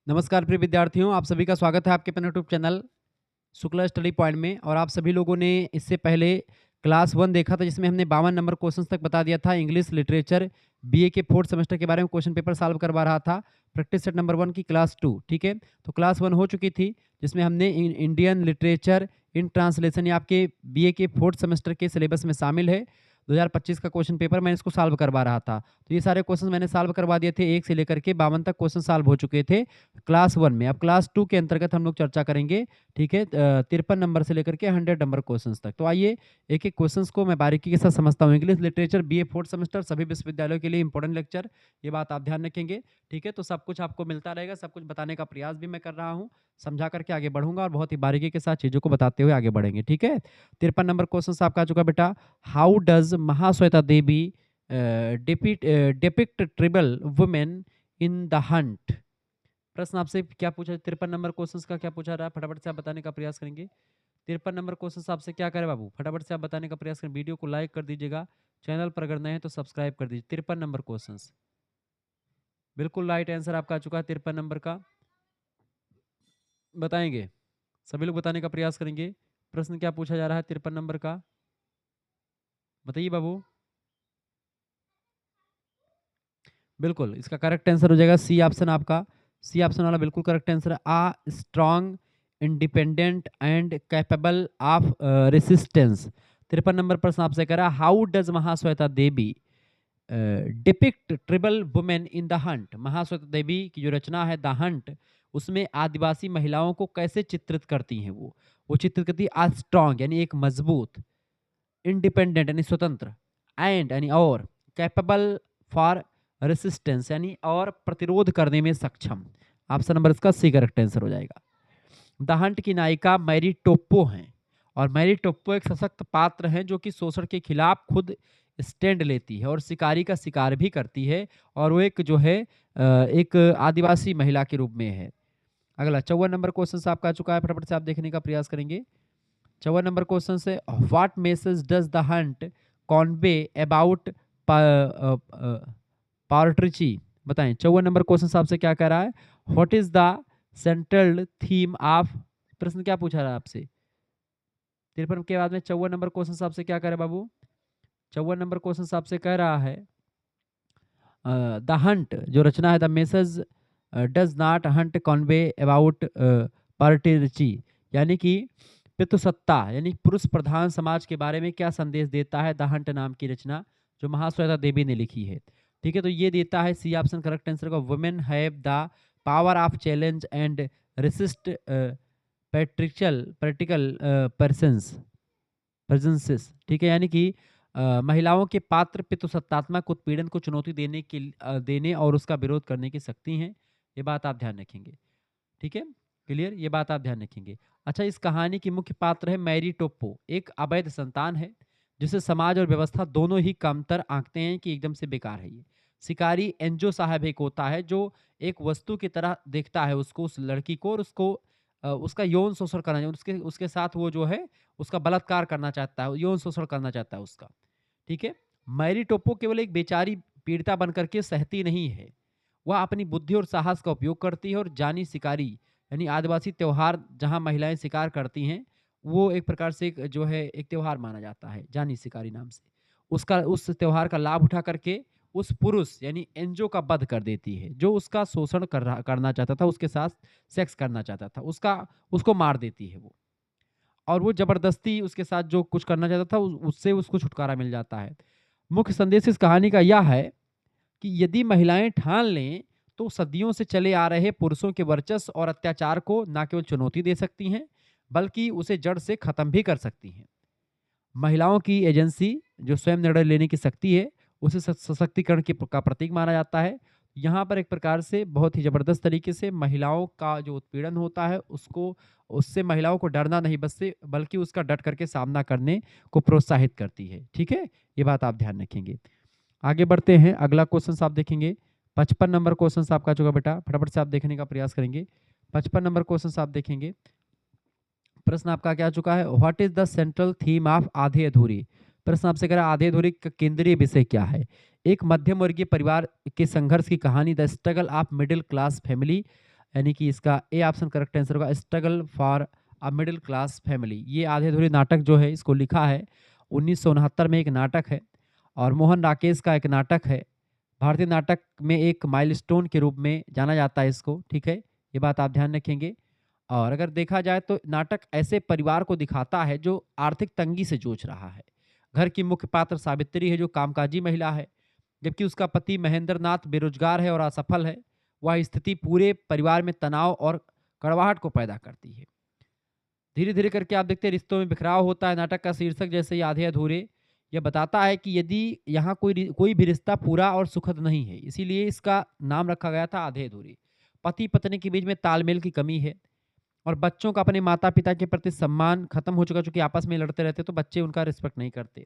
नमस्कार प्रिय विद्यार्थियों, आप सभी का स्वागत है आपके अपने YouTube channel Shukla study point में। और आप सभी लोगों ने इससे पहले क्लास 1 देखा था, जिसमें हमने 52 नंबर क्वेश्चंस तक बता दिया था। इंग्लिश लिटरेचर बीए के 4th सेमेस्टर के बारे में क्वेश्चन पेपर सॉल्व करवा रहा था। प्रैक्टिस सेट नंबर 1 की क्लास 2, ठीक है। तो क्लास 1 हो चुकी थी, जिसमें हमने इंडियन लिटरेचर इन ट्रांसलेशन, ये आपके बीए के 4th सेमेस्टर के सिलेबस में शामिल है। 2025 का क्वेश्चन पेपर मैं इसको सॉल्व करवा रहा था। तो ये सारे क्वेश्चन मैंने सॉल्व करवा दिए थे, 1 से लेकर के 52 तक क्वेश्चन सॉल्व हो चुके थे क्लास 1 में। अब क्लास 2 के अंतर्गत हम लोग चर्चा करेंगे, ठीक है। 53 नंबर से लेकर के 100 नंबर क्वेश्चंस तक। तो आइए एक-एक क्वेश्चंस को मैं बारीकी के साथ समझता हूँ। English literature BA 4th semester सभी विश्वविद्यालयों के लिए इंपॉर्टेंट लेक्चर, ये बात आप ध्यान रखेंगे, ठीक है। तो सब कुछ आपको मिलता रहेगा, सब कुछ बताने का प्रयास भी मैं कर रहा हूँ, समझा करके आगे बढ़ूँगा और बहुत ही बारीकी के साथ चीज़ों को बताते हुए आगे बढ़ेंगे, ठीक है। 53 नंबर क्वेश्चंस आपका आ चुका बेटा। How does Mahasweta Devi depict tribal women in the Hunt? प्रश्न आपसे क्या पूछा, 53 नंबर क्वेश्चंस का क्या पूछा रहा है, फटाफट से आप बताने का प्रयास करेंगे। 53 नंबर क्वेश्चंस आपसे क्या करे बाबू, फटाफट से आप बताने का प्रयास करें। वीडियो को लाइक कर दीजिएगा, चैनल पर अगर नए हैं तो सब्सक्राइब कर दीजिए। 53 नंबर क्वेश्चंस, बिल्कुल राइट आंसर आपका आ चुका है 53 नंबर का। बताएंगे, सभी लोग बताने का प्रयास करेंगे। प्रश्न क्या पूछा जा रहा है 53 नंबर का, बताइए बाबू। बिल्कुल इसका करेक्ट आंसर हो जाएगा सी ऑप्शन आपका। सी ऑप्शन वाला बिल्कुल करेक्ट आंसर है। A strong, independent and capable of resistance. 53 number प्रश्न आपसे कह रहा है, how does Mahasweta Devi depict tribal women in the hunt? Mahasweta Devi की जो रचना है द हंट, उसमें आदिवासी महिलाओं को कैसे चित्रित करती हैं? वो चित्रित करती है आ स्ट्रॉन्ग यानी एक मजबूत, इंडिपेंडेंट यानी स्वतंत्र, एंड यानी और, कैपेबल फॉर रेसिस्टेंस यानी और प्रतिरोध करने में सक्षम। ऑप्शन नंबर इसका सी करेक्ट आंसर हो जाएगा। द हंट की नायिका मैरी टोप्पो हैं, और मैरी टोप्पो एक सशक्त पात्र हैं जो कि शोषण के खिलाफ खुद स्टैंड लेती है और शिकारी का शिकार भी करती है, और वो एक जो है एक आदिवासी महिला के रूप में है। अगला 54 नंबर क्वेश्चन आपका आ चुका है, फटाफट से आप देखने का प्रयास करेंगे। 54 नंबर क्वेश्चन से, what message does the hunt convey about patriarchy? बताएं 54 नंबर क्वेश्चन आपसे क्या कह रहा है, what is the central theme of? प्रश्न क्या पूछा रहा है आपसे 53 के बाद में 54 नंबर क्वेश्चन आपसे क्या कह रहा है बाबू? 54 नंबर क्वेश्चन आपसे कह रहा है द हंट जो रचना है, the message does not hunt convey about patriarchy, यानी कि पितृसत्ता यानी पुरुष प्रधान समाज के बारे में क्या संदेश देता है द हंट नाम की रचना, जो महाश्वेता देवी ने लिखी है, ठीक है। तो ये देता है सी ऑप्शन करेक्ट आंसर का, women have the power of challenge and resist practical presences, ठीक है। यानी कि महिलाओं के पात्र पितृसत्तात्मक उत्पीड़न को चुनौती देने और उसका विरोध करने की शक्ति हैं। ये बात आप ध्यान रखेंगे, ठीक है। क्लियर, ये बात आप ध्यान रखेंगे। अच्छा, इस कहानी की मुख्य पात्र है मैरी टोप्पो, एक अवैध संतान है जिसे समाज और व्यवस्था दोनों ही कमतर आंकते हैं कि एकदम से बेकार है ये। शिकारी एंजो साहब एक होता है जो एक वस्तु की तरह देखता है उसको, उस लड़की को, और उसको उसका यौन शोषण करना चाहिए, उसके उसके साथ वो जो है उसका बलात्कार करना चाहता है, यौन शोषण करना चाहता है उसका, ठीक है। मैरी टोप्पो केवल एक बेचारी पीड़िता बनकर के सहती नहीं है, वह अपनी बुद्धि और साहस का उपयोग करती है और जानी शिकारी यानी आदिवासी त्योहार जहां महिलाएं शिकार करती हैं, वो एक प्रकार से एक जो है एक त्योहार माना जाता है जानी शिकारी नाम से, उसका उस त्योहार का लाभ उठा करके उस पुरुष यानी एंजो का वध कर देती है जो उसका शोषण करना चाहता था, उसके साथ सेक्स करना चाहता था, उसको मार देती है वो, और वो जबरदस्ती उसके साथ जो कुछ करना चाहता था उससे उसको छुटकारा मिल जाता है। मुख्य संदेश इस कहानी का यह है कि यदि महिलाएं ठान लें तो सदियों से चले आ रहे पुरुषों के वर्चस्व और अत्याचार को न केवल चुनौती दे सकती हैं बल्कि उसे जड़ से खत्म भी कर सकती हैं। महिलाओं की एजेंसी जो स्वयं निर्णय लेने की शक्ति है उसे सशक्तिकरण का प्रतीक माना जाता है। यहाँ पर एक प्रकार से बहुत ही जबरदस्त तरीके से महिलाओं का जो उत्पीड़न होता है उसको, उससे महिलाओं को डरना नहीं बल्कि उसका डट करके सामना करने को प्रोत्साहित करती है, ठीक है। ये बात आप ध्यान रखेंगे। आगे बढ़ते हैं, अगला क्वेश्चन आप देखेंगे। 55 नंबर क्वेश्चन आपका चुका बेटा, फटाफट से आप देखने का प्रयास करेंगे। 55 नंबर क्वेश्चन आप देखेंगे। प्रश्न आपका क्या चुका है, what is the central theme of आधे अधूरी? प्रश्न आपसे कह रहा है आधे अधूरी का केंद्रीय विषय क्या है? एक मध्यम वर्गीय परिवार के संघर्ष की कहानी, the struggle of middle class family यानी कि इसका ए ऑप्शन करेक्ट आंसर होगा, struggle for a middle class family. ये आधे अधूरे नाटक जो है इसको लिखा है 1969 में, एक नाटक है और मोहन राकेश का एक नाटक है। भारतीय नाटक में एक माइलस्टोन के रूप में जाना जाता है इसको, ठीक है, ये बात आप ध्यान रखेंगे। और अगर देखा जाए तो नाटक ऐसे परिवार को दिखाता है जो आर्थिक तंगी से जूझ रहा है। घर की मुख्य पात्र सावित्री है जो कामकाजी महिला है, जबकि उसका पति महेंद्र नाथ बेरोजगार है और असफल है। वह स्थिति पूरे परिवार में तनाव और कड़वाहट को पैदा करती है। धीरे धीरे करके आप देखते हैं रिश्तों में बिखराव होता है। नाटक का शीर्षक जैसे ही आधे अधूरे यह बताता है कि यदि यहाँ कोई भी रिश्ता पूरा और सुखद नहीं है, इसीलिए इसका नाम रखा गया था आधे अधूरे। पति पत्नी के बीच में तालमेल की कमी है और बच्चों का अपने माता पिता के प्रति सम्मान खत्म हो चुका, चूंकि आपस में लड़ते रहते तो बच्चे उनका रिस्पेक्ट नहीं करते।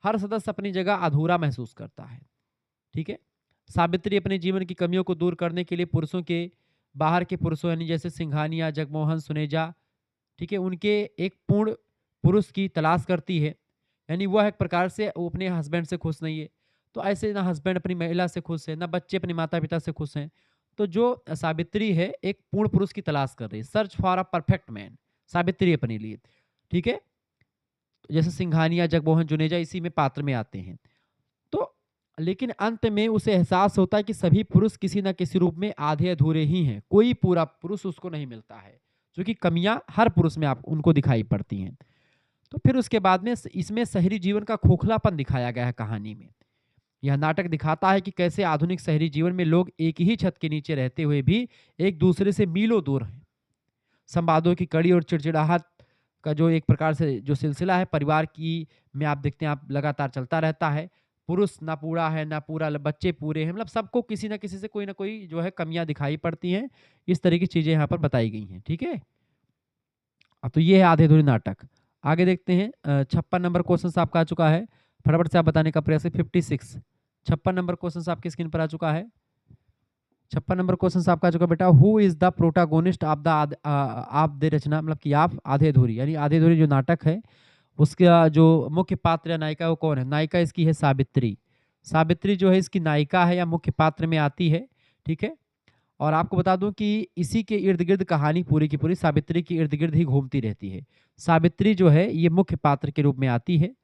हर सदस्य अपनी जगह अधूरा महसूस करता है, ठीक है। सावित्री अपने जीवन की कमियों को दूर करने के लिए पुरुषों के बाहर के पुरुषों यानी जैसे सिंघानिया, जगमोहन, सुनेजा, ठीक है, उनके एक पूर्ण पुरुष की तलाश करती है। यानी वह एक प्रकार से वो अपने हस्बैंड से खुश नहीं है, तो ऐसे ना हस्बैंड अपनी महिला से खुश है, ना बच्चे अपने माता पिता से खुश हैं। तो जो सावित्री है एक पूर्ण पुरुष की तलाश कर रही है, search for a perfect man, Savitri अपने लिए, ठीक है। जैसे सिंघानिया, जगमोहन, जुनेजा इसी में पात्र में आते हैं। तो लेकिन अंत में उसे एहसास होता है कि सभी पुरुष किसी न किसी रूप में आधे अधूरे ही हैं, कोई पूरा पुरुष उसको नहीं मिलता है, क्योंकि कमियां हर पुरुष में आप उनको दिखाई पड़ती हैं। तो फिर उसके बाद में इसमें शहरी जीवन का खोखलापन दिखाया गया है कहानी में। यह नाटक दिखाता है कि कैसे आधुनिक शहरी जीवन में लोग एक ही छत के नीचे रहते हुए भी एक दूसरे से मीलों दूर हैं। संवादों की कड़ी और चिड़चिड़ाहट का जो एक प्रकार से जो सिलसिला है परिवार की में आप देखते हैं आप लगातार चलता रहता है। पुरुष ना पूरा है ना पूरा बच्चे पूरे हैं, मतलब सबको किसी ना किसी से कोई ना कोई जो है कमियां दिखाई पड़ती हैं। इस तरह की चीजें यहाँ पर बताई गई हैं, ठीक है। अब तो ये है आधे अधूरे नाटक। आगे देखते हैं 56 नंबर क्वेश्चन आपका आ चुका है, फटाफट से आप बताने का प्रयास है। 56 56 नंबर क्वेश्चन आपकी स्क्रीन पर आ चुका है। 56 नंबर क्वेश्चन आपका आ चुका बेटा, who is the protagonist of the आप दे रचना, मतलब कि आप आधे अधूरी, यानी आधे अधूरी जो नाटक है उसका जो मुख्य पात्र या नायिका वो कौन है। नायिका इसकी है सावित्री। सावित्री जो है इसकी नायिका है या मुख्य पात्र में आती है, ठीक है। और आपको बता दूं कि इसी के इर्द गिर्द कहानी पूरी की पूरी सावित्री के इर्द गिर्द ही घूमती रहती है। सावित्री जो है ये मुख्य पात्र के रूप में आती है।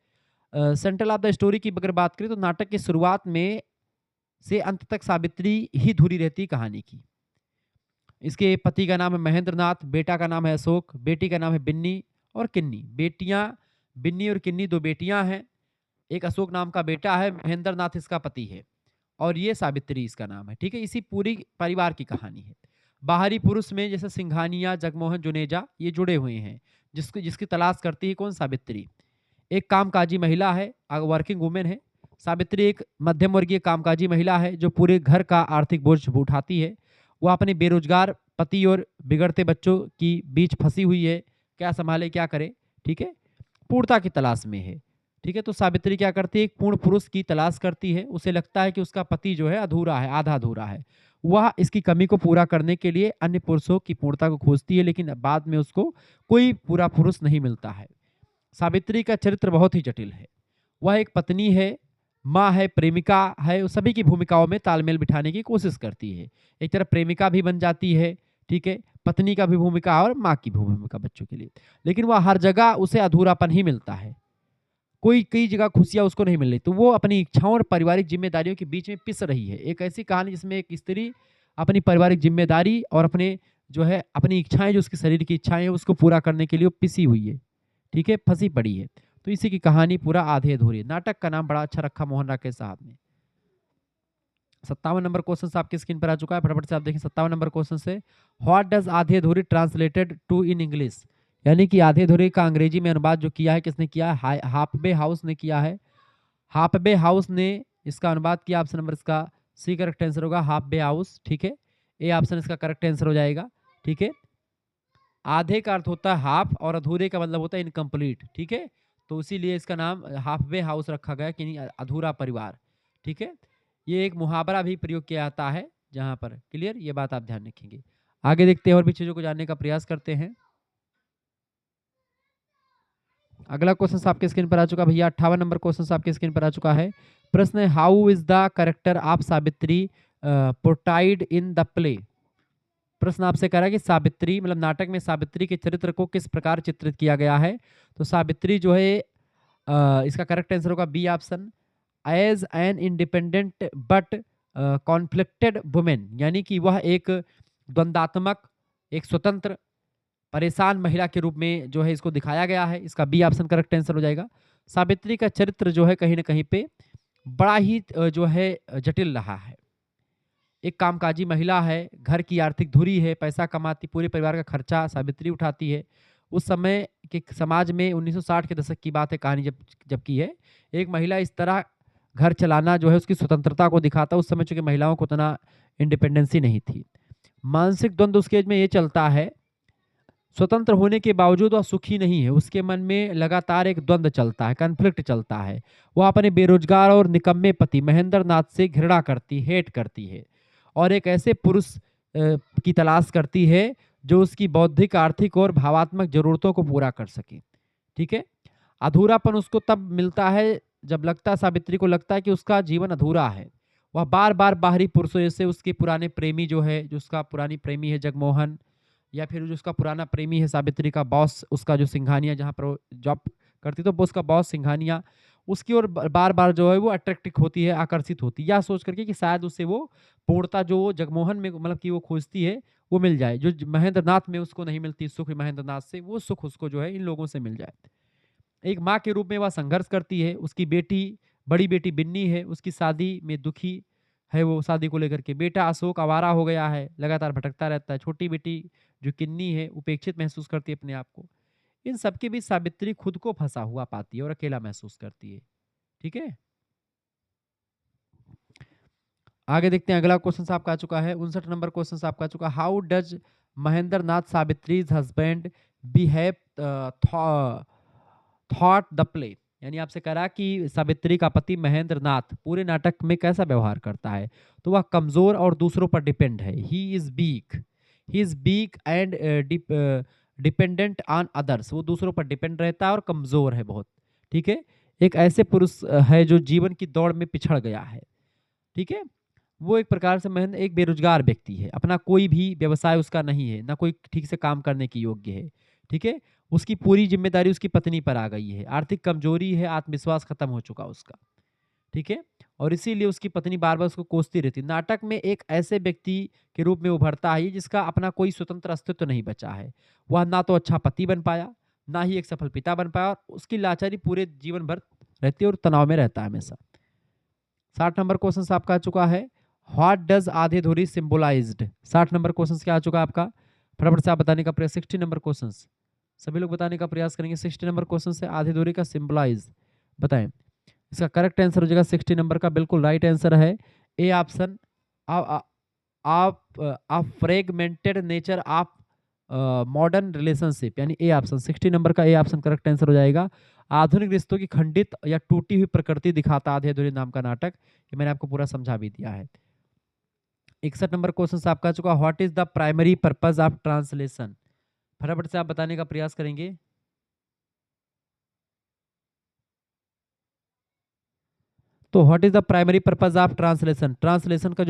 सेंट्रल ऑफ द स्टोरी की अगर बात करें तो नाटक की शुरुआत में से अंत तक सावित्री ही धुरी रहती है कहानी की। इसके पति का नाम है महेंद्र नाथ, बेटा का नाम है अशोक, बेटी का नाम है बिन्नी और किन्नी। बेटियां बिन्नी और किन्नी दो बेटियां हैं, एक अशोक नाम का बेटा है, महेंद्र नाथ इसका पति है और ये सावित्री इसका नाम है, ठीक है। इसी पूरी परिवार की कहानी है। बाहरी पुरुष में जैसे सिंघानिया, जगमोहन, जुनेजा ये जुड़े हुए हैं, जिसकी तलाश करती है कौन, सावित्री। एक कामकाजी महिला है, वर्किंग वुमेन है। सावित्री एक मध्यम वर्गीय कामकाजी महिला है जो पूरे घर का आर्थिक बोझ उठाती है। वह अपने बेरोजगार पति और बिगड़ते बच्चों की बीच फंसी हुई है, क्या संभाले क्या करे, ठीक है, पूर्णता की तलाश में है, ठीक है। तो सावित्री क्या करती है, एक पूर्ण पुरुष की तलाश करती है। उसे लगता है कि उसका पति जो है अधूरा है, आधा अधूरा है। वह इसकी कमी को पूरा करने के लिए अन्य पुरुषों की पूर्णता को खोजती है, लेकिन बाद में उसको कोई पूरा पुरुष नहीं मिलता है। सावित्री का चरित्र बहुत ही जटिल है। वह एक पत्नी है, माँ है, प्रेमिका है, सभी की भूमिकाओं में तालमेल बिठाने की कोशिश करती है। एक तरफ प्रेमिका भी बन जाती है, ठीक है, पत्नी का भी भूमिका और माँ की भी भूमिका बच्चों के लिए। लेकिन वह हर जगह उसे अधूरापन ही मिलता है, कोई कई जगह खुशियाँ उसको नहीं मिल रही, तो वो अपनी इच्छाओं और पारिवारिक जिम्मेदारियों के बीच में पिस रही है। एक ऐसी कहानी जिसमें एक स्त्री अपनी पारिवारिक जिम्मेदारी और अपने जो है अपनी इच्छाएं, जो उसके शरीर की इच्छाएं हैं उसको पूरा करने के लिए वो पिसी हुई है, ठीक है, फंसी पड़ी है। तो इसी की कहानी पूरा आधे अधूरी। नाटक का नाम बड़ा अच्छा रखा मोहन राकेश साहब ने। 57 नंबर क्वेश्चन आपकी स्क्रीन पर आ चुका है, फटाफट से आप देखें 57 नंबर क्वेश्चन से। व्हाट डज आधे अधूरी ट्रांसलेटेड टू इन इंग्लिश, यानी कि आधे अधूरे का अंग्रेजी में अनुवाद जो किया है किसने किया है, हाफबे हाउस ने किया है। हाफबे हाउस ने इसका अनुवाद किया। ऑप्शन नंबर इसका सी करेक्ट आंसर होगा, हाफबे हाउस, ठीक है। ए ऑप्शन इसका करेक्ट आंसर हो जाएगा, ठीक है। आधे का अर्थ होता है हाफ और अधूरे का मतलब होता है इनकम्प्लीट, ठीक है। तो इसीलिए इसका नाम हाफवे हाउस रखा गया कि अधूरा परिवार, ठीक है। ये एक मुहावरा भी प्रयोग किया जाता है जहां पर, क्लियर, ये बात आप ध्यान रखेंगे। आगे देखते हैं और भी चीजों को जानने का प्रयास करते हैं। अगला क्वेश्चन आपके स्क्रीन पर आ चुका भैया, 58 नंबर क्वेश्चन आपके स्क्रीन पर आ चुका है। प्रश्न है, how is the character of Savitri portrayed in the play. प्रश्न आपसे कह रहा है कि सावित्री मतलब नाटक में सावित्री के चरित्र को किस प्रकार चित्रित किया गया है। तो सावित्री जो है इसका करेक्ट आंसर होगा B option, as an independent but conflicted women, यानी कि वह एक द्वंद्वात्मक, एक स्वतंत्र परेशान महिला के रूप में जो है इसको दिखाया गया है। इसका बी ऑप्शन करेक्ट आंसर हो जाएगा। सावित्री का चरित्र जो है कहीं ना कहीं पे बड़ा ही जो है जटिल रहा है। एक कामकाजी महिला है, घर की आर्थिक धुरी है, पैसा कमाती, पूरे परिवार का खर्चा सावित्री उठाती है। उस समय के समाज में 1960 के दशक की बात है, कहानी जब जब की है, एक महिला इस तरह घर चलाना जो है उसकी स्वतंत्रता को दिखाता। उस समय चूंकि महिलाओं को उतना इंडिपेंडेंसी नहीं थी। मानसिक द्वंद्व उसके एज में ये चलता है, स्वतंत्र होने के बावजूद वह सुखी नहीं है, उसके मन में लगातार एक द्वंद्व चलता है, कन्फ्लिक्ट चलता है। वह अपने बेरोजगार और निकम्मे पति महेंद्र नाथ से घृणा करती, हेट करती है और एक ऐसे पुरुष की तलाश करती है जो उसकी बौद्धिक, आर्थिक और भावात्मक जरूरतों को पूरा कर सके। ठीक है, अधूरापन उसको तब मिलता है जब लगता है, सावित्री को लगता है कि उसका जीवन अधूरा है। वह बार बार बाहरी पुरुषों जैसे उसके पुराने प्रेमी जो है, जो उसका पुरानी प्रेमी है जगमोहन, या फिर जो उसका पुराना प्रेमी है सावित्री का बॉस, उसका जो सिंघानिया जहाँ पर जॉब करती तो उसका बॉस सिंघानिया, उसकी ओर बार बार जो है वो अट्रैक्टिव होती है, आकर्षित होती है, या सोच करके कि शायद उससे वो पूर्णता जो वो जगमोहन में मतलब कि वो खोजती है वो मिल जाए, जो महेंद्र नाथ में उसको नहीं मिलती सुख, महेंद्र नाथ से वो सुख उसको जो है इन लोगों से मिल जाए। एक माँ के रूप में वह संघर्ष करती है। उसकी बेटी, बड़ी बेटी बिन्नी है, उसकी शादी में दुखी है वो, शादी को लेकर के। बेटा अशोक आवारा हो गया है, लगातार भटकता रहता है। छोटी बेटी जो किन्नी है उपेक्षित महसूस करती है अपने आप को। इन सबके बीच सावित्री खुद को फंसा हुआ पाती है और अकेला महसूस करती है। ठीक है, आगे देखते हैं। अगला क्वेश्चन आपका आ चुका है, 59 नंबर क्वेश्चन आपका आ चुका है। How does Mahendra Nath Savitri's husband behave thought the play, यानी आपसे कह रहा कि सावित्री का पति महेंद्र नाथ पूरे नाटक में कैसा व्यवहार करता है। तो वह कमजोर और दूसरों पर डिपेंड है। He is weak and dependent on others, वो दूसरों पर डिपेंड रहता है और कमजोर है बहुत। ठीक है, एक ऐसे पुरुष है जो जीवन की दौड़ में पिछड़ गया है। ठीक है, वो एक प्रकार से महेंद्र एक बेरोजगार व्यक्ति है, अपना कोई भी व्यवसाय उसका नहीं है, ना कोई ठीक से काम करने की योग्य है। ठीक है, उसकी पूरी जिम्मेदारी उसकी पत्नी पर आ गई है, आर्थिक कमजोरी है, आत्मविश्वास खत्म हो चुका उसका। ठीक है, और इसीलिए उसकी पत्नी बार बार उसको कोसती रहती। नाटक में एक ऐसे व्यक्ति के रूप में उभरता है जिसका अपना कोई स्वतंत्र अस्तित्व नहीं बचा है। वह ना तो अच्छा पति बन पाया, ना ही एक सफल पिता बन पाया, और उसकी लाचारी पूरे जीवन भर रहती है और तनाव में रहता है हमेशा। 60 नंबर क्वेश्चन आपका आ चुका है, व्हाट डज आधे धुरी सिंबलाइज्ड। 60 नंबर क्वेश्चन क्या आ चुका है आपका, फटाफट से आप बताने का प्रयास। 60 नंबर क्वेश्चन सभी लोग बताने का प्रयास करेंगे। 60 नंबर क्वेश्चन से आधे धुरी का सिंबलाइज बताएं। इसका करेक्ट आंसर हो जाएगा 60 नंबर का बिल्कुल राइट आंसर है ए ऑप्शन, आप fragmented nature of modern relationship, यानी ए ऑप्शन 60 नंबर का ए ऑप्शन करेक्ट आंसर हो जाएगा। आधुनिक रिश्तों की खंडित या टूटी हुई प्रकृति दिखाता आधे अधूरे नाम का नाटक, ये मैंने आपको पूरा समझा भी दिया है। 61 नंबर क्वेश्चन आपका चुका, what is the primary purpose of translation, फटाफट से आप बताने का प्रयास करेंगे। तो what is the primary purpose of translation, translation का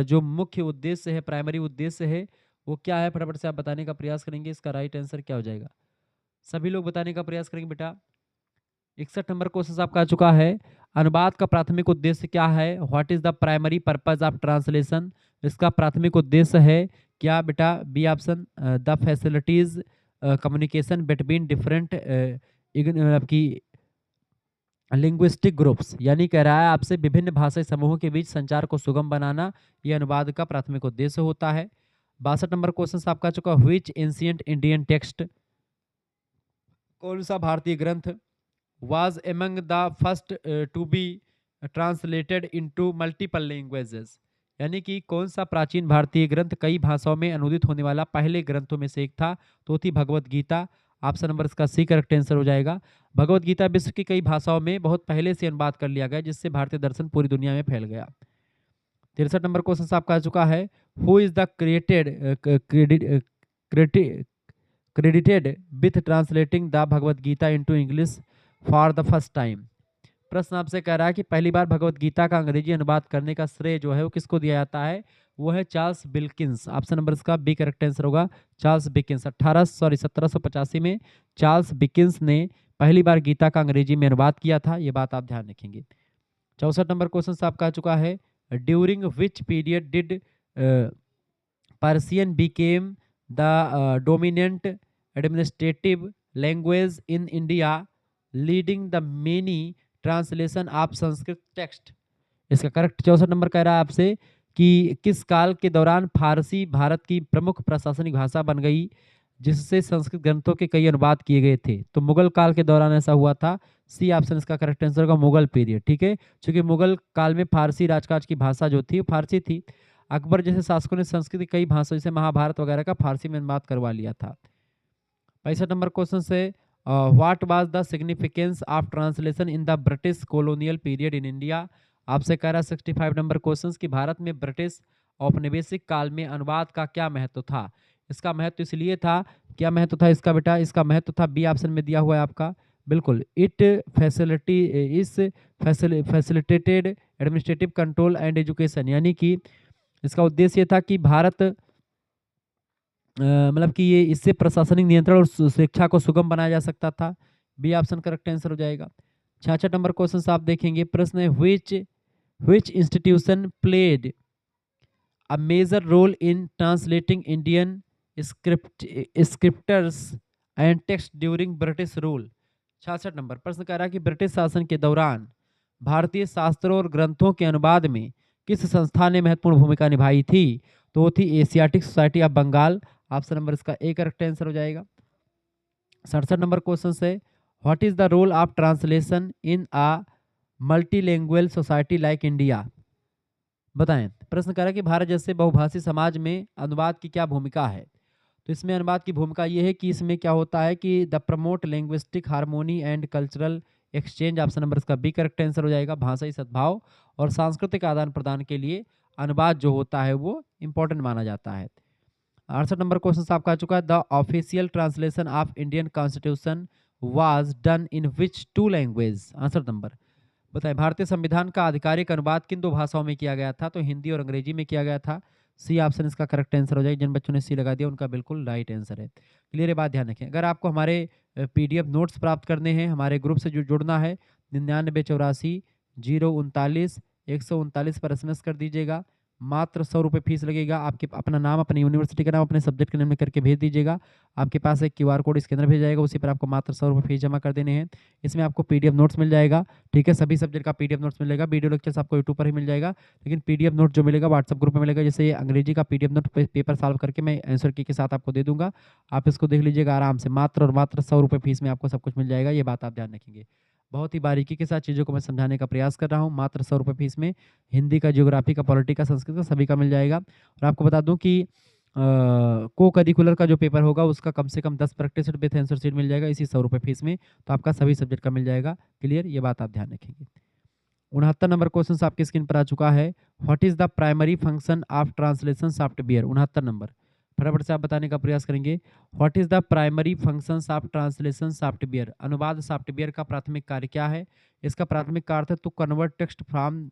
जो मुख्य उद्देश्य है, प्राइमरी उद्देश्य है वो क्या है, फटाफट से आप बताने का प्रयास करेंगे। इसका राइट आंसर क्या हो जाएगा, सभी लोग बताने का प्रयास करेंगे बेटा। 61 नंबर क्वेश्चन आपका आ चुका है, अनुवाद का प्राथमिक उद्देश्य क्या है, what is the primary purpose of translation. इसका प्राथमिक उद्देश्य है क्या बेटा, B option, the facilities communication between different आपकी लिंग्विस्टिक ग्रुप्स, यानी कह रहा है आपसे विभिन्न भाषाई समूहों के बीच संचार को सुगम बनाना, यह अनुवाद का प्राथमिक उद्देश्य होता है। 62 नंबर क्वेश्चन आपका चुका, व्हिच एंशिएंट इंडियन टेक्स्ट, कौन सा भारतीय ग्रंथ was among the first to be translated into multiple languages, यानी कि कौन सा प्राचीन भारतीय ग्रंथ कई भाषाओं में अनुदित होने वाला पहले ग्रंथों में से एक था। तो थी भगवत गीता। ऑप्शन नंबर इसका सी करेक्ट आंसर हो जाएगा। भगवत गीता विश्व की कई भाषाओं में बहुत पहले से अनुवाद कर लिया गया, जिससे भारतीय दर्शन पूरी दुनिया में फैल गया। 63 नंबर क्वेश्चन आपका आ चुका है, who is the credited with translating the Bhagavad Gita into English for the first time. प्रश्न आपसे कह रहा है कि पहली बार भगवत गीता का अंग्रेजी अनुवाद करने का श्रेय जो है वो किसको दिया जाता है। वो है चार्ल्स विल्किंस। ऑप्शन नंबर इसका बी करेक्ट आंसर होगा, चार्ल्स विल्किंस। 1785 में चार्ल्स विल्किंस ने पहली बार गीता का अंग्रेजी में अनुवाद किया था, ये बात आप ध्यान रखेंगे। 64 नंबर क्वेश्चन आपका आ चुका है, during which period did Persian became the dominant administrative language in India, leading the many translation of Sanskrit text. इसका करेक्ट 64 नंबर कह रहा है आपसे कि किस काल के दौरान फारसी भारत की प्रमुख प्रशासनिक भाषा बन गई, जिससे संस्कृत ग्रंथों के कई अनुवाद किए गए थे। तो मुगल काल के दौरान ऐसा हुआ था। सी ऑप्शन इसका करेक्ट आंसर होगा, मुगल पीरियड। ठीक है, क्योंकि मुगल काल में फारसी राजकाज की भाषा जो थी वो फारसी थी। अकबर जैसे शासकों ने संस्कृत की कई भाषाओं जैसे महाभारत वगैरह का फारसी में अनुवाद करवा लिया था। 65 नंबर क्वेश्चन से, what was the significance of translation in the British colonial period in India. आपसे कह रहा है 65 नंबर क्वेश्चन कि भारत में ब्रिटिश औपनिवेशिक काल में अनुवाद का क्या महत्व था। इसका महत्व इसलिए था, क्या महत्व था इसका बेटा, इसका महत्व था बी ऑप्शन में दिया हुआ है आपका, बिल्कुल, इट फैसिलिटी इस facilitated administrative control and education, यानी कि इसका उद्देश्य था कि भारत मतलब कि ये इससे प्रशासनिक नियंत्रण और शिक्षा को सुगम बनाया जा सकता था। बी ऑप्शन करेक्ट आंसर हो जाएगा। 66 नंबर क्वेश्चन आप देखेंगे, प्रश्न है which institution played a major role in translating Indian scriptures and text during British rule. 66 number प्रश्न कह रहा है कि ब्रिटिश शासन के दौरान भारतीय शास्त्रों और ग्रंथों के अनुवाद में किस संस्था ने महत्वपूर्ण भूमिका निभाई थी। तो वो थी Asiatic Society of Bengal. Option number इसका ए करेक्ट आंसर हो जाएगा। 67 नंबर क्वेश्चन से, what is the role of translation in a multilingual society like India. बताएं, प्रश्न कर रहा है कि भारत जैसे बहुभाषी समाज में अनुवाद की क्या भूमिका है। तो इसमें अनुवाद की भूमिका ये है कि इसमें क्या होता है कि the promote linguistic harmony and cultural exchange. Option number इसका बी करेक्ट आंसर हो जाएगा। भाषाई सद्भाव और सांस्कृतिक आदान प्रदान के लिए अनुवाद जो होता है वो इंपॉर्टेंट माना जाता है। 68 नंबर क्वेश्चन आपका आ चुका है, the official translation of Indian constitution was done in which two language. Answer नंबर बताएं, भारतीय संविधान का आधिकारिक अनुवाद किन दो भाषाओं में किया गया था। तो हिंदी और अंग्रेजी में किया गया था। सी ऑप्शन इसका करेक्ट आंसर हो जाएगा। जिन बच्चों ने सी लगा दिया उनका बिल्कुल राइट आंसर है। क्लियर है बात, ध्यान रखें। अगर आपको हमारे पीडीएफ नोट्स प्राप्त करने हैं, हमारे ग्रुप से जुड़ना है, 9984 039 139 पर एसएमएस कर दीजिएगा। मात्र 100 रुपये फीस लगेगा। आपके अपना नाम, अपनी यूनिवर्सिटी का नाम, अपने सब्जेक्ट के नाम में करके भेज दीजिएगा। आपके पास एक क्यूआर कोड स्कैनर भेज जाएगा, उसी पर आपको मात्र 100 रुपये फीस जमा कर देने हैं। इसमें आपको पीडीएफ नोट्स मिल जाएगा। ठीक है, सभी सब्जेक्ट का पीडीएफ नोट्स मिलेगा। वीडियो लेक्चर्स आपको यूट्यूब पर ही मिल जाएगा, लेकिन पीडीएफ नोट जो मिलेगा व्हाट्सएप ग्रुप में मिलेगा। जैसे ये अंग्रेजी का पीडीएफ नोट पेपर सॉल्व करके मैं आंसर की के साथ आपको दे दूंगा, आप इसको देख लीजिएगा आराम से। मात्र और मात्र 100 रुपये फीस में आपको सब कुछ मिल जाएगा, ये बात आप ध्यान रखेंगे। बहुत ही बारीकी के साथ चीज़ों को मैं समझाने का प्रयास कर रहा हूँ। मात्र 100 रुपये फीस में हिंदी का, ज्योग्राफी का, पॉलिटी का, संस्कृत का, सभी का मिल जाएगा। और आपको बता दूं कि को करिकुलर का जो पेपर होगा उसका कम से कम 10 practice set with answer sheet मिल जाएगा इसी 100 रुपये फीस में। तो आपका सभी सब्जेक्ट का मिल जाएगा। क्लियर, ये बात आप ध्यान रखेंगे। 69 नंबर क्वेश्चन आपकी स्क्रीन पर आ चुका है, what is the primary function of translation software. 69 नंबर फटाफट से आप बताने का प्रयास करेंगे। What is the primary functions of translation software. अनुवाद सॉफ्टवेयर का प्राथमिक कार्य क्या है। इसका प्राथमिक कार्य है to convert text from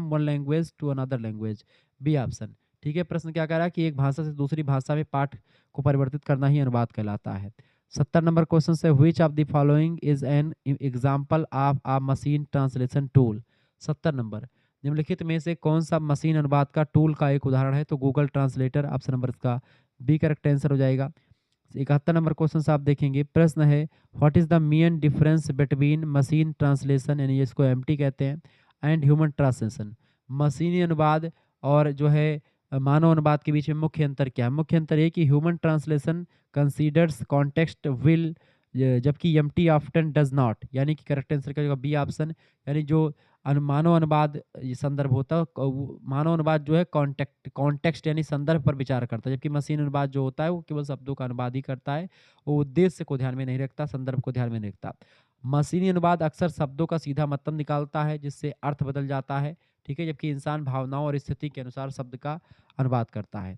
one language to another language. B option. ठीक है, प्रश्न क्या कह रहा है कि एक भाषा से दूसरी भाषा में पाठ को परिवर्तित करना ही अनुवाद कहलाता है। 70 नंबर क्वेश्चन से, which of the following is an example of a machine translation tool. 70 नंबर निम्नलिखित में से कौन सा मशीन अनुवाद का टूल का एक उदाहरण है। तो गूगल ट्रांसलेटर। ऑप्शन नंबर इसका बी करेक्ट आंसर हो जाएगा। 71 नंबर क्वेश्चन आप देखेंगे, प्रश्न है what is the main difference between machine translation, यानी इसको एमटी कहते हैं, एंड ह्यूमन ट्रांसलेशन। मशीनी अनुवाद और जो है मानव अनुवाद के बीच में मुख्य अंतर क्या है। मुख्य अंतर ये कि human translation considers context will, जबकि एमटी ऑफ्टन डज नॉट, यानी कि करेक्ट आंसर का बी ऑप्शन। यानी जो मानव अनुवाद ये संदर्भ होता है, मानव अनुवाद जो है कॉन्टेक्स्ट यानी संदर्भ पर विचार करता है, जबकि मशीन अनुवाद जो होता है वो केवल शब्दों का अनुवाद ही करता है, वो उद्देश्य को ध्यान में नहीं रखता, संदर्भ को ध्यान में नहीं रखता। मशीनी अनुवाद अक्सर शब्दों का सीधा मतलब निकालता है जिससे अर्थ बदल जाता है। ठीक है, जबकि इंसान भावनाओं और स्थिति के अनुसार शब्द का अनुवाद करता है।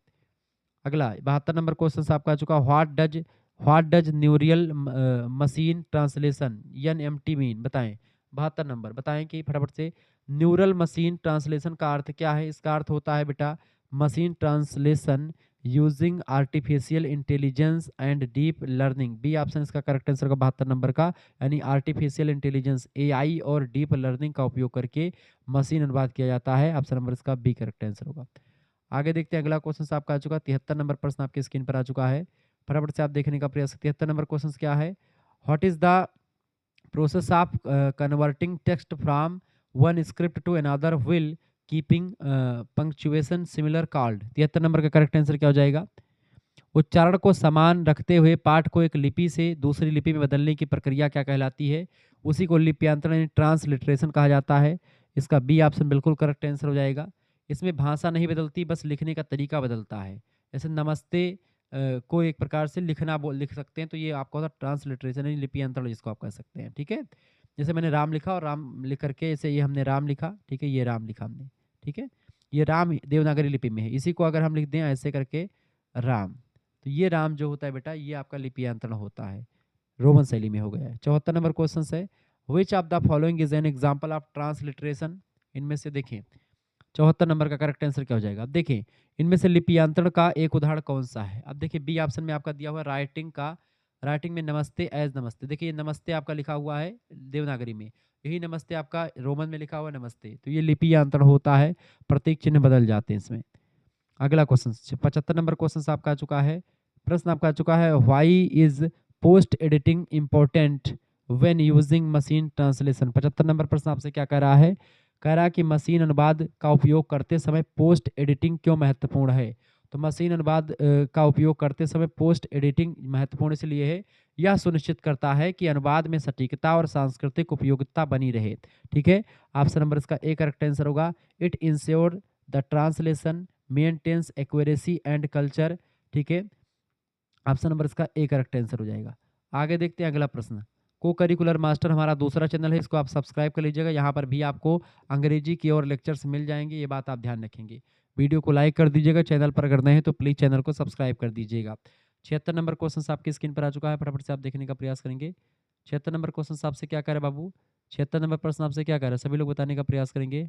अगला 72 नंबर क्वेश्चन आपका आ चुका, what does neural machine translation NMT mean. बताएं 72 नंबर, बताएं कि फटाफट से न्यूरल मशीन ट्रांसलेशन का अर्थ क्या है? इसका अर्थ होता है बेटा machine translation using artificial intelligence and deep learning. B option इसका करेक्ट आंसर का 72 नंबर का, यानी आर्टिफिशियल इंटेलिजेंस एआई और डीप लर्निंग का उपयोग करके मशीन अनुवाद किया जाता है। ऑप्शन नंबर इसका बी करेक्ट आंसर होगा। आगे देखते हैं, अगला क्वेश्चन आपका आ चुका है 73 नंबर प्रश्न आपकी स्क्रीन पर आ चुका है। फटाफट से आप देखने का प्रयास। 73 नंबर क्वेश्चन क्या है? What is the process of converting text from one script to another while keeping punctuation similar called. 73 नंबर का करेक्ट आंसर क्या हो जाएगा? उच्चारण को समान रखते हुए पाठ को एक लिपि से दूसरी लिपि में बदलने की प्रक्रिया क्या कहलाती है? उसी को लिप्यांतरण यानी ट्रांसलिटरेशन कहा जाता है। इसका बी ऑप्शन बिल्कुल करेक्ट आंसर हो जाएगा। इसमें भाषा नहीं बदलती, बस लिखने का तरीका बदलता है। जैसे नमस्ते को एक प्रकार से लिख सकते हैं, तो ये आपका होता है ट्रांसलिटरेशन यानी लिप्यांतरण जिसको आप कह सकते हैं। ठीक है, जैसे मैंने राम लिखा और राम लिख करके जैसे ये हमने राम लिखा, ठीक है, ये राम लिखा हमने, ठीक है, ये राम देवनागरी लिपि में है। इसी को अगर हम लिख दें ऐसे करके राम, तो ये राम जो होता है बेटा ये आपका लिप्यांतरण होता है, रोमन शैली में हो गया है। 74 नंबर क्वेश्चन है which of the following is an example of transliteration. इनमें से देखें 74 नंबर का करेक्ट आंसर क्या हो जाएगा? अब देखें इनमें से लिप्यांतरण का एक उदाहरण कौन सा है? अब देखिए बी ऑप्शन में आपका दिया हुआ है राइटिंग का, राइटिंग में नमस्ते एज नमस्ते। देखिए ये नमस्ते आपका लिखा हुआ है देवनागरी में, यही नमस्ते आपका रोमन में लिखा हुआ है नमस्ते, तो ये लिप्यांतरण होता है, प्रतीक चिन्ह बदल जाते हैं इसमें। अगला क्वेश्चन 75 नंबर क्वेश्चन आपका आ चुका है। प्रश्न आपका आ चुका है why is post editing important when using machine translation. 75 number प्रश्न आपसे क्या कह रहा है? कह रहा है कि मशीन अनुवाद का उपयोग करते समय पोस्ट एडिटिंग क्यों महत्वपूर्ण है? तो मशीन अनुवाद का उपयोग करते समय पोस्ट एडिटिंग महत्वपूर्ण इसलिए है, यह सुनिश्चित करता है कि अनुवाद में सटीकता और सांस्कृतिक उपयोगिता बनी रहे। ठीक है, ऑप्शन नंबर इसका ए करेक्ट आंसर होगा। It ensure the translation maintains accuracy and culture. ठीक है, ऑप्शन नंबर इसका ए करेक्ट आंसर हो जाएगा। आगे देखते हैं अगला प्रश्न। को करिकुलर मास्टर हमारा दूसरा चैनल है, इसको आप सब्सक्राइब कर लीजिएगा। यहाँ पर भी आपको अंग्रेजी की और लेक्चर्स मिल जाएंगे, ये बात आप ध्यान रखेंगे। वीडियो को लाइक कर दीजिएगा, चैनल पर अगर नए हैं तो प्लीज़ चैनल को सब्सक्राइब कर दीजिएगा। 76 नंबर क्वेश्चन आपकी स्क्रीन पर आ चुका है, फटाफट से आप देखने का प्रयास करेंगे। 76 नंबर क्वेश्चन आपसे क्या कह रहे हैं बाबू? 76 नंबर प्रश्न आपसे क्या कह रहे हैं? सभी लोग बताने का प्रयास करेंगे।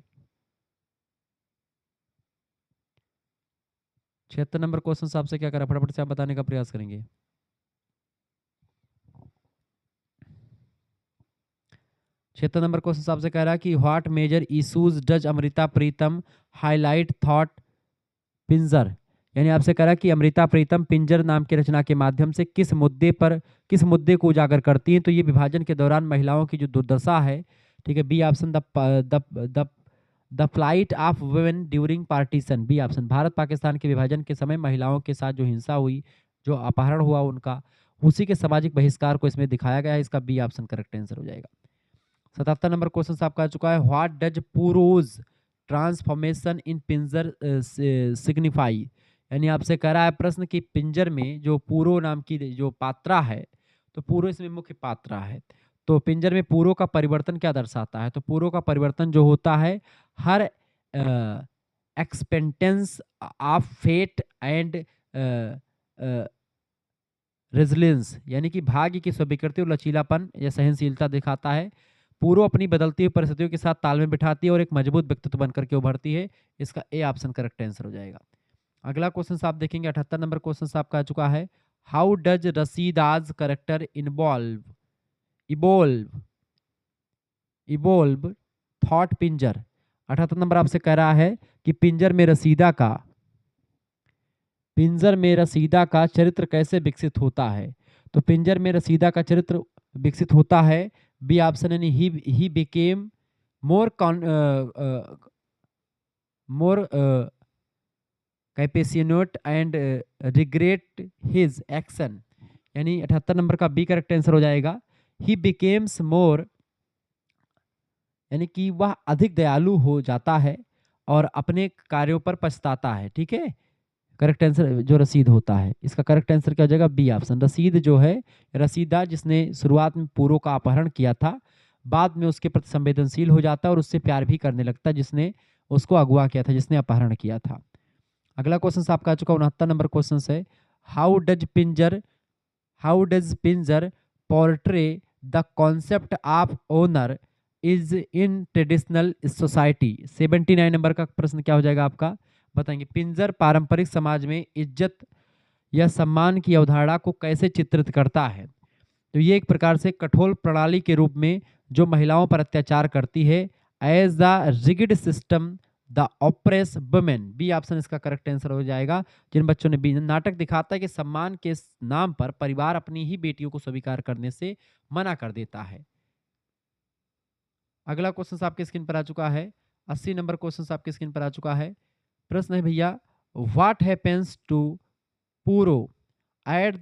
76 नंबर क्वेश्चन आपसे क्या कह रहा है? फटाफट से आप बताने का प्रयास करेंगे। 76 नंबर क्वेश्चन आपसे कह रहा है कि what major issues does Amrita Pritam highlight thought Pinjar. यानी आपसे कह रहा है कि अमृता प्रीतम पिंजर नाम की रचना के माध्यम से किस मुद्दे को उजागर करती हैं? तो ये विभाजन के दौरान महिलाओं की जो दुर्दशा है। ठीक है, B option the the flight of women during partition. B option Bharat Pakistan के विभाजन के समय महिलाओं के साथ जो हिंसा हुई, जो अपहरण हुआ उनका, उसी के सामाजिक बहिष्कार को इसमें दिखाया गया है। इसका बी ऑप्शन करेक्ट आंसर हो जाएगा। 77 नंबर क्वेश्चन आपका आ चुका है। What does Puro's transformation in Pinjar signify. यानी आपसे कह रहा है प्रश्न कि पिंजर में जो पूरो नाम की जो पात्रा है, तो पूरो इसमें मुख्य पात्रा है, तो पिंजर में पूरो का परिवर्तन क्या दर्शाता है? तो पूरो का परिवर्तन जो होता है हर एक्सपेंटेंस ऑफ फेट एंड रेजिलियंस, यानी कि भाग्य की स्वीकृति और लचीलापन या सहनशीलता दिखाता है। पूर्व अपनी बदलती हुई परिस्थितियों के साथ तालमेल बिठाती है और एक मजबूत व्यक्तित्व बनकर के उभरती है। इसका ए ऑप्शन करेक्ट आंसर हो जाएगा। अगला क्वेश्चन आप देखेंगे 78 नंबर क्वेश्चन आपका आ चुका है। How does Rashida's character evolve evolve thought Pinjar. 78 number आपसे कह रहा है कि पिंजर में रसीदा का चरित्र कैसे विकसित होता है? तो पिंजर में रसीदा का चरित्र विकसित होता है, बी ऑप्शन यानी he became more more compassionate and regret his action. यानी 78 नंबर का बी करेक्ट आंसर हो जाएगा। ही बिकेम्स मोर, यानी कि वह अधिक दयालु हो जाता है और अपने कार्यों पर पछताता है। ठीक है, करेक्ट आंसर जो रसीद होता है, इसका करेक्ट आंसर क्या हो जाएगा? B option. रसीद जो है, रसीदा जिसने शुरुआत में पूरो का अपहरण किया था, बाद में उसके प्रति संवेदनशील हो जाता है और उससे प्यार भी करने लगता है, जिसने उसको अगवा किया था, जिसने अपहरण किया था। अगला क्वेश्चन आपका आ चुका 69 नंबर क्वेश्चन है। How does Pinjar portray the concept of owner is in traditional society. 79 number का प्रश्न क्या हो जाएगा आपका, बताएंगे। पिंजर पारंपरिक समाज में इज्जत या सम्मान की अवधारणा को कैसे चित्रित करता है? तो ये एक प्रकार से कठोर प्रणाली के रूप में जो महिलाओं पर अत्याचार करती है। As the rigid system the oppress women, B option इसका करेक्ट आंसर हो जाएगा। जिन बच्चों ने बी, नाटक दिखाता है कि सम्मान के नाम पर परिवार अपनी ही बेटियों को स्वीकार करने से मना कर देता है। अगला क्वेश्चन आपके स्क्रीन पर आ चुका है। 80 नंबर क्वेश्चन आपके स्क्रीन पर आ चुका है। प्रश्न है भैया, what happens to Puro at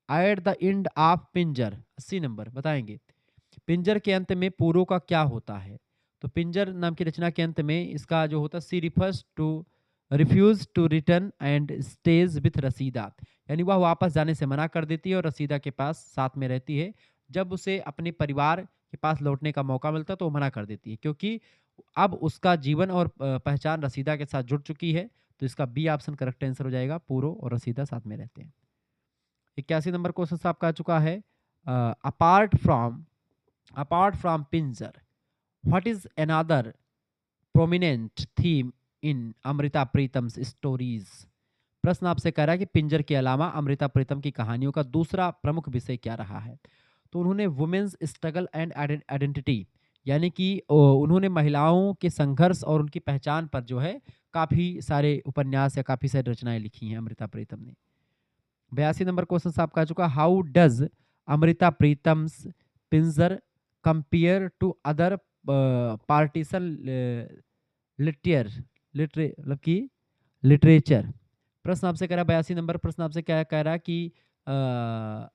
at the end of Pinjar. 80 नंबर बताएंगे। पिंजर के अंत में पूरो का क्या होता है? तो पिंजर नाम की रचना के अंत में इसका जो होता है, C refers to refuse to return and stays with Rashida, यानी वह वापस जाने से मना कर देती है और रसीदा के पास साथ में रहती है। जब उसे अपने परिवार के पास लौटने का मौका मिलता है तो वो मना कर देती है, क्योंकि अब उसका जीवन और पहचान रसीदा के साथ जुड़ चुकी है। तो इसका बी ऑप्शन करेक्ट आंसर हो जाएगा, पूरो और रसीदा साथ में रहते हैं। 81 नंबर क्वेश्चन आपका आ चुका है। Apart from Pinjar what is another prominent theme in Amrita Pritam's stories. प्रश्न आपसे कह रहा है कि पिंजर के अलावा अमृता प्रीतम की कहानियों का दूसरा प्रमुख विषय क्या रहा है? तो उन्होंने वुमेन्स स्ट्रगल एंड आइडेंटिटी, यानी कि उन्होंने महिलाओं के संघर्ष और उनकी पहचान पर जो है काफी सारे उपन्यास या काफी सारी रचनाएं लिखी हैं अमृता प्रीतम ने। 82 नंबर क्वेश्चन आपका आ चुका, how does Amrita Pritam's Pinjar compare to other partition literature. प्रश्न आपसे कह रहा है 82 नंबर प्रश्न आपसे क्या कह रहा है कि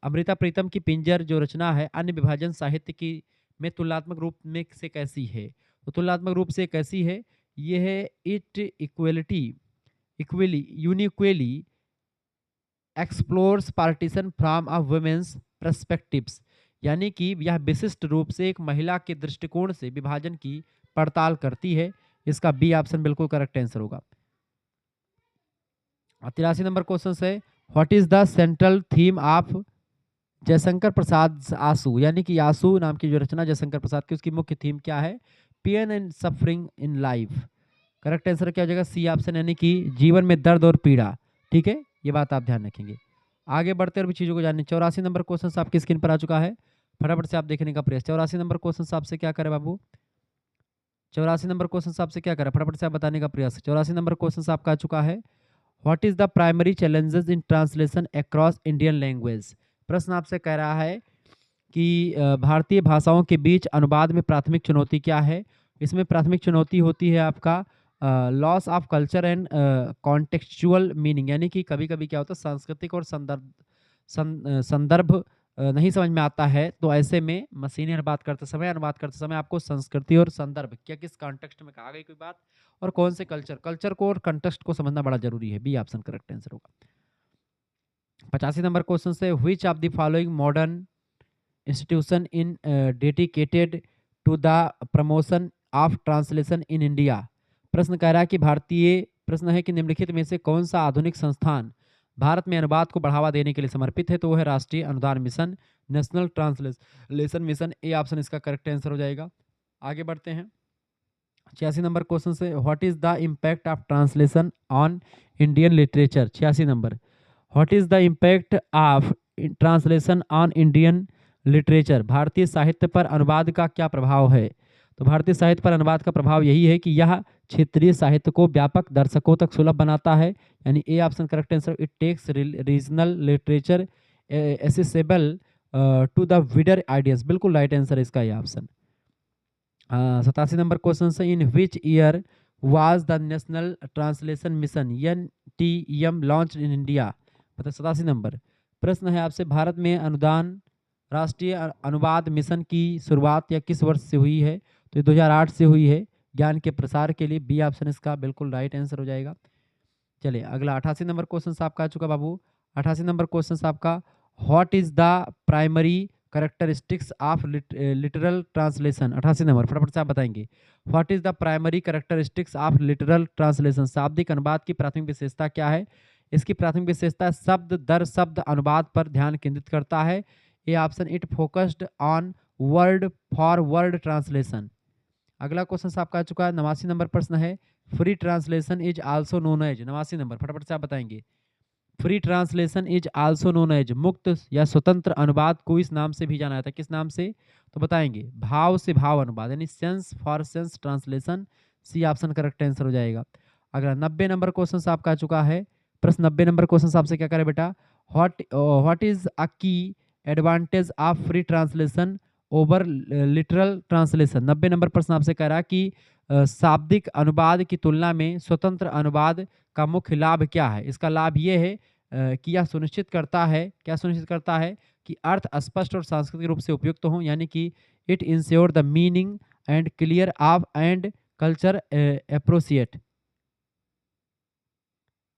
अमृता प्रीतम की पिंजर जो रचना है अन्य विभाजन साहित्य की में तुलनात्मक रूप में से कैसी है? तो तुलनात्मक रूप से कैसी है? ये है it uniquely explores partition from a women's perspectives, यानी कि यह विशिष्ट रूप से एक महिला के दृष्टिकोण से विभाजन की पड़ताल करती है। इसका बी ऑप्शन बिल्कुल करेक्ट आंसर होगा। 83 नंबर क्वेश्चन है, what is the central theme of Jaishankar Prasad Aansu, यानी कि आंसू नाम की जो रचना जयशंकर प्रसाद की, उसकी मुख्य थीम क्या है? Pain and suffering in life. Correct answer क्या हो जाएगा? सी ऑप्शन, यानी कि जीवन में दर्द और पीड़ा। ठीक है, ये बात आप ध्यान रखेंगे। आगे बढ़ते और भी चीजों को जानने। 84 नंबर क्वेश्चन आपकी स्क्रीन पर आ चुका है, फटाफट से आप देखने का प्रयास। 84 नंबर क्वेश्चन आपसे क्या करे बाबू? 84 नंबर क्वेश्चन आपसे क्या करे, फटाफट से आप बताने का प्रयास। 84 नंबर क्वेश्चन आपका आ चुका है, what is the primary challenges in translation across Indian language. प्रश्न आपसे कह रहा है कि भारतीय भाषाओं के बीच अनुवाद में प्राथमिक चुनौती क्या है? इसमें प्राथमिक चुनौती होती है आपका loss of culture and contextual meaning, यानी कि कभी कभी क्या होता है सांस्कृतिक और संदर्भ नहीं समझ में आता है। तो ऐसे में मशीनी अनुवाद करते समय आपको संस्कृति और संदर्भ क्या किस कॉन्टेक्स्ट में कहा गई कोई बात और कौन से कल्चर को और कंटेक्स्ट को समझना बड़ा जरूरी है। बी ऑप्शन करेक्ट आंसर होगा। 85 नंबर क्वेश्चन से, which of the following modern institution in dedicated to the promotion of translation in India. प्रश्न कह रहा है कि प्रश्न है कि निम्नलिखित में से कौन सा आधुनिक संस्थान भारत में अनुवाद को बढ़ावा देने के लिए समर्पित है? तो वो है राष्ट्रीय अनुदान mission, national Translation mission. A option इसका करेक्ट आंसर हो जाएगा। आगे बढ़ते हैं। 86 नंबर क्वेश्चन से, what is the impact of translation on Indian literature. 86 number, what is the impact of translation on Indian literature. भारतीय साहित्य पर अनुवाद का क्या प्रभाव है? तो भारतीय साहित्य पर अनुवाद का प्रभाव यही है कि यह क्षेत्रीय साहित्य को व्यापक दर्शकों तक सुलभ बनाता है, यानी A option correct answer. It takes regional literature accessible to the wider audience, बिल्कुल राइट आंसर है इसका ये ऑप्शन। 87 नंबर क्वेश्चन से, in which year was the National Translation Mission NTM launch in India. मतलब 87 नंबर प्रश्न है आपसे, भारत में राष्ट्रीय अनुवाद मिशन की शुरुआत या किस वर्ष से हुई है? तो 2008 से हुई है, ज्ञान के प्रसार के लिए। बी ऑप्शन इसका बिल्कुल राइट आंसर हो जाएगा। चलिए अगला 88 नंबर क्वेश्चन आपका आ चुका बाबू। 88 नंबर क्वेश्चन आपका, what is the primary characteristics of literal translation. 88 number फटाफट से आप बताएंगे, what is the primary characteristics of literal translation. शाब्दिक अनुवाद की प्राथमिक विशेषता क्या है? इसकी प्राथमिक विशेषता शब्द दर शब्द अनुवाद पर ध्यान केंद्रित करता है। ये option, it focused on word for word translation. अगला क्वेश्चन आपका आ चुका है, 89 नंबर प्रश्न है, free translation is also known as, 89 number, फटाफट से आप बताएंगे। Free translation is also known as, मुक्त या स्वतंत्र अनुवाद को इस नाम से भी जाना जाता है, किस नाम से? तो बताएंगे, भाव से भाव अनुवाद, यानी sense for sense translation. C option correct answer हो जाएगा। अगला 90 नंबर क्वेश्चन आपका आ चुका है, प्रश्न 90 नंबर क्वेश्चन आपसे क्या करे बेटा, व्हाट इज अ की advantage of free translation over literal translation. 90 number प्रश्न आपसे कह रहा है कि शाब्दिक अनुवाद की तुलना में स्वतंत्र अनुवाद का मुख्य लाभ क्या है? इसका लाभ ये है कि यह सुनिश्चित करता है, क्या सुनिश्चित करता है कि अर्थ स्पष्ट और सांस्कृतिक रूप से उपयुक्त हों, यानी कि it ensure the meaning and clear of and culture appropriate.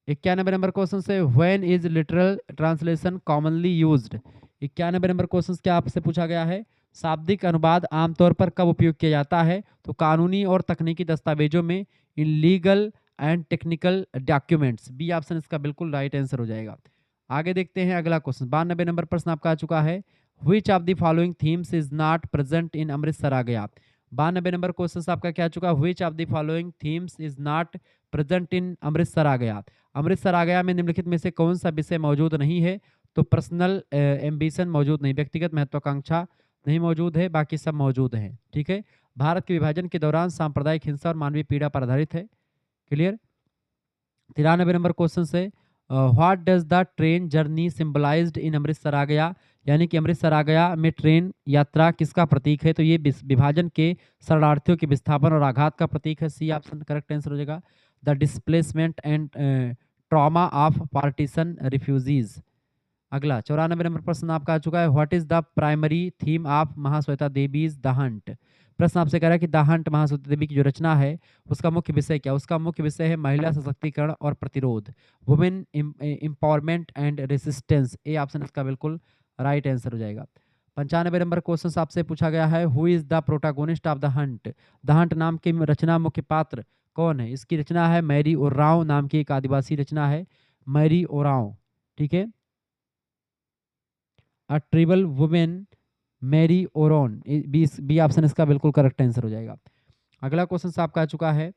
91 number question से, when is literal translation commonly used. 91 number question क्या आपसे पूछा गया है, शाब्दिक अनुवाद आमतौर पर कब उपयोग किया जाता है? तो कानूनी और तकनीकी दस्तावेजों में, in legal and technical documents. B option इसका बिल्कुल राइट आंसर हो जाएगा। आगे देखते हैं अगला क्वेश्चन, 92 नंबर प्रश्न आपका आ चुका है, which of the following themes is not present in Amritsar Aa Gaya. 92 number question आपका क्या आ चुका है, which of the following themes is not present in Amritsar Aa Gaya. Amritsar Aa गया में निम्नलिखित में से कौन सा विषय मौजूद नहीं है? तो पर्सनल एम्बिशन मौजूद नहीं, व्यक्तिगत महत्वाकांक्षा नहीं मौजूद है, बाकी सब मौजूद हैं। ठीक है, भारत के विभाजन के दौरान सांप्रदायिक हिंसा और मानवीय पीड़ा पर आधारित है। क्लियर। 93 नंबर क्वेश्चन से, what does the train journey symbolized in Amritsar Aa Gaya, यानी कि अमृतसर आ गया में ट्रेन यात्रा किसका प्रतीक है? तो ये विभाजन के शरणार्थियों के विस्थापन और आघात का प्रतीक है। सी ऑप्शन करेक्ट आंसर हो जाएगा, the displacement and trauma of partition refugees. अगला 94 नंबर प्रश्न आपका आ चुका है, what is the primary theme of Mahasweta Devi's the Hunt. प्रश्न आपसे कह रहा है कि द हंट महाश्वेता देवी की जो रचना है उसका मुख्य विषय क्या? उसका मुख्य विषय है महिला सशक्तिकरण और प्रतिरोध, women empowerment and resistance. A option इसका बिल्कुल राइट आंसर हो जाएगा। 95 नंबर क्वेश्चन आपसे पूछा गया है, who is the protagonist of the Hunt. The Hunt नाम की रचना मुख्य पात्र कौन है? इसकी रचना है मैरी ओरांव नाम की एक आदिवासी रचना है, मैरी ओरांव। ठीक है, अ ट्रिबल women Mary Aron. B option इसका बिल्कुल करेक्ट आंसर हो जाएगा। अगला क्वेश्चन आपका आ चुका है,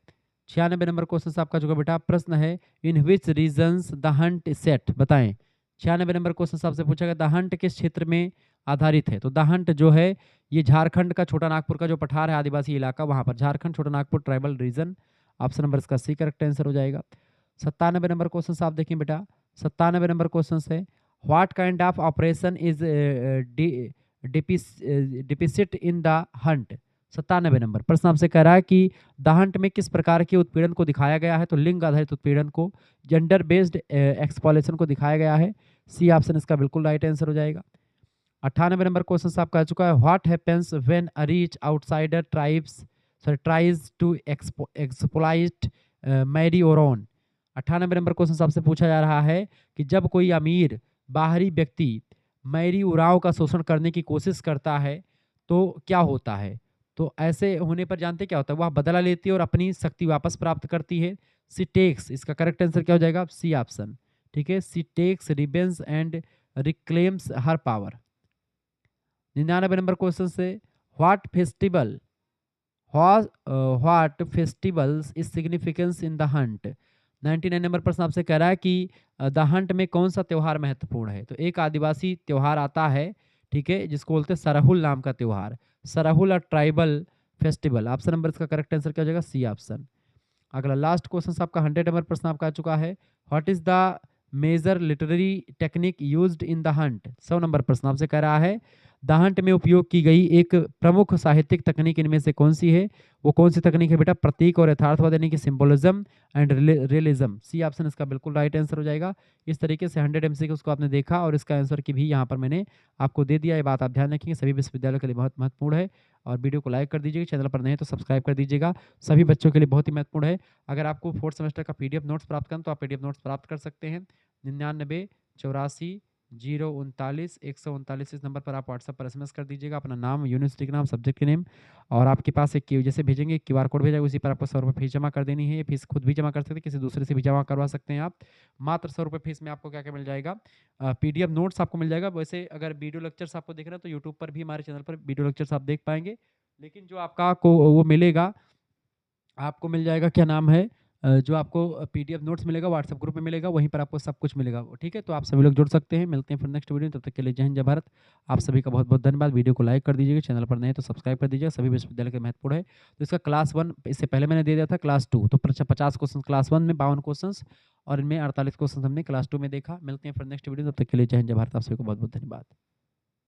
96 नंबर क्वेश्चन आपका चुका बेटा, प्रश्न है, इन विच रीजन्स द हंट सेट। बताएं, 96 नंबर क्वेश्चन आपसे पूछा गया, द हंट किस क्षेत्र में आधारित है? तो द हंट जो है ये झारखंड का छोटा नागपुर का जो पठार है आदिवासी इलाका, वहां पर Jharkhand Chota Nagpur tribal region. Option number इसका सी करेक्ट आंसर हो जाएगा। 97 नंबर क्वेश्चन आप देखें बेटा, 97 नंबर क्वेश्चन है, what kind of operation is deficit in the Hunt. 97 number प्रश्न आपसे कह रहा है कि द हंट में किस प्रकार के उत्पीड़न को दिखाया गया है? तो लिंग आधारित उत्पीड़न को, जेंडर बेस्ड एक्सप्लॉयटेशन को दिखाया गया है। सी ऑप्शन इसका बिल्कुल राइट आंसर हो जाएगा। 98 नंबर क्वेश्चन आपका आ चुका है, what happens when a rich outsider tries to exploit Mary Oraon. 98 number question आपसे पूछा जा रहा है कि जब कोई अमीर बाहरी व्यक्ति मैरी उरांव का शोषण करने की कोशिश करता है तो क्या होता है? तो ऐसे होने पर जानते क्या होता है, वह बदला लेती है और अपनी शक्ति वापस प्राप्त करती है। सी टेक्स, इसका करेक्ट आंसर क्या हो जाएगा? C option. ठीक है, C takes revenge and reclaims her power. 99 number question से, what festival what festivals is significance in the hunt. 99 number प्रश्न आपसे कह रहा है कि द हंट में कौन सा त्योहार महत्वपूर्ण है? तो एक आदिवासी त्योहार आता है, ठीक है, जिसको बोलते हैं सरहुल नाम का त्योहार, सरहुल और ट्राइबल फेस्टिवल। ऑप्शन नंबर इसका करेक्ट आंसर क्या हो जाएगा? C option. अगला लास्ट क्वेश्चन आपका 100 नंबर प्रश्न आपका आ चुका है, what is the major literary technique used in the hunt. 100 number प्रश्न आपसे कह रहा है, द हंट में उपयोग की गई एक प्रमुख साहित्यिक तकनीक इनमें से कौन सी है? वो कौन सी तकनीक है बेटा? प्रतीक और यथार्थवाद, यानी कि symbolism and realism. C option इसका बिल्कुल राइट आंसर हो जाएगा। इस तरीके से 100 एमसीक्यू उसको आपने देखा और इसका आंसर की भी यहाँ पर मैंने आपको दे दिया। ये बात आप ध्यान रखेंगे, सभी विश्वविद्यालयों के लिए बहुत महत्वपूर्ण है। और वीडियो को लाइक कर दीजिएगा, चैनल पर नए हैं तो सब्सक्राइब कर दीजिएगा, सभी बच्चों के लिए बहुत ही महत्वपूर्ण है। अगर आपको 4th सेमेस्टर का पीडीएफ नोट्स प्राप्त करना तो आप पीडीएफ नोट्स प्राप्त कर सकते हैं 99 84 039 139 इस नंबर पर आप व्हाट्सएप पर एसएमएस कर दीजिएगा अपना नाम, यूनिवर्सिटी का नाम, सब्जेक्ट के नेम, और आपके पास एक जैसे भेजेंगे क्यूआर कोड भेजा उसी पर आपको 100 रुपये फीस जमा कर देनी है। ये फीस खुद भी जमा कर सकते हैं, किसी दूसरे से भी जमा करवा सकते हैं आप। मात्र 100 रुपये फीस में आपको क्या क्या मिल जाएगा, पीडीएफ नोट्स आपको मिल जाएगा। वैसे अगर वीडियो लेक्चर्स आपको देखना है तो यूट्यूब पर भी हमारे चैनल पर वीडियो लेक्चर्स आप देख पाएंगे, लेकिन जो आपका को वो मिलेगा, आपको मिल जाएगा क्या नाम है, जो आपको पीडीएफ नोट्स मिलेगा व्हाट्सएप ग्रुप में मिलेगा, वहीं पर आपको सब कुछ मिलेगा। ठीक है, तो आप सभी लोग जुड़ सकते हैं। मिलते हैं फिर नेक्स्ट वीडियो में, तब तक के लिए जय हिंद जय भारत। आप सभी का बहुत बहुत धन्यवाद। वीडियो को लाइक कर दीजिएगा, चैनल पर नए हैं तो सब्सक्राइब कर दीजिएगा। सभी विश्वविद्यालय के महत्वपूर्ण है। तो इसका क्लास 1 इससे पहले मैंने दे दिया था, क्लास 2 तो 50 क्वेश्चन क्लास 1 में, 52 क्वेश्चन, और इनमें 48 क्वेश्चन हमने क्लास 2 में देखा। मिलते हैं फिर नेक्स्ट वीडियो, तब तक के लिए जय हिंद जय भारत। आप सभी को बहुत बहुत धन्यवाद।